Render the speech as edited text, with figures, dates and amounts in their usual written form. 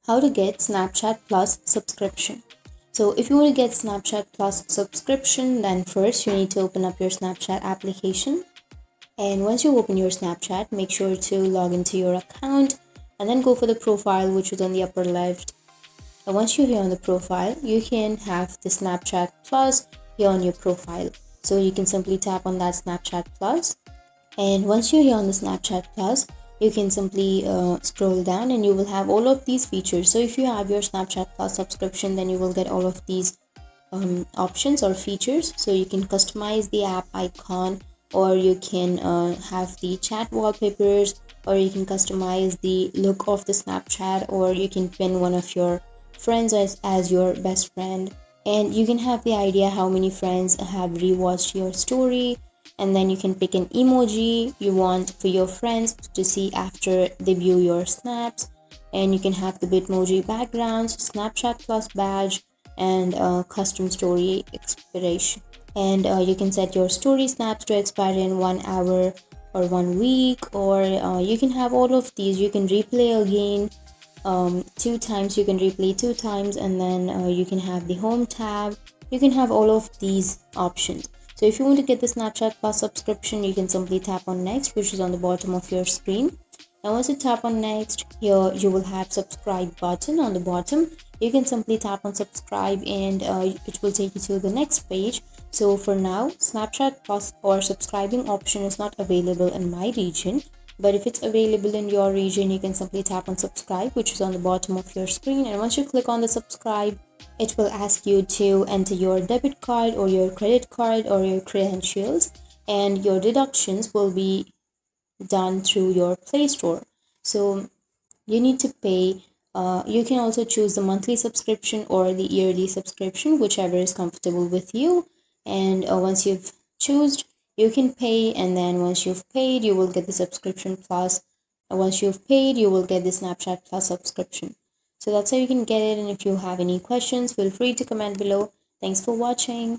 How to get Snapchat Plus subscription. So if you want to get Snapchat Plus subscription, then first you need to open up your Snapchat application. And once you open your Snapchat, make sure to log into your account and then go for the profile, which is on the upper left. And once you're here on the profile, you can have the Snapchat Plus here on your profile. So you can simply tap on that Snapchat Plus. And once you're here on the Snapchat Plus, you can simply scroll down and you will have all of these features. So if you have your Snapchat Plus subscription, then you will get all of these options or features. So you can customize the app icon, or you can have the chat wallpapers, or you can customize the look of the Snapchat, or you can pin one of your friends as your best friend. And you can have the idea how many friends have rewatched your story, and then you can pick an emoji you want for your friends to see after they view your snaps. And you can have the Bitmoji backgrounds, Snapchat Plus badge, and custom story expiration. And you can set your story snaps to expire in 1 hour or 1 week, or you can have all of these. You can replay again 2 times, you can replay 2 times, and then you can have the home tab. You can have all of these options. So if you want to get the Snapchat Plus subscription, you can simply tap on next, which is on the bottom of your screen. Now once you tap on next, here you will have subscribe button on the bottom. You can simply tap on subscribe and it will take you to the next page. So for now, Snapchat Plus or subscribing option is not available in my region. But if it's available in your region, you can simply tap on subscribe, which is on the bottom of your screen. And once you click on the subscribe, it will ask you to enter your debit card or your credit card or your credentials, and your deductions will be done through your Play Store. So you need to pay. You can also choose the monthly subscription or the yearly subscription, whichever is comfortable with you. And once you've chosen, you can pay, and then once you've paid, you will get the subscription plus. And once you've paid, you will get the Snapchat Plus subscription. So that's how you can get it. And if you have any questions, feel free to comment below. Thanks for watching.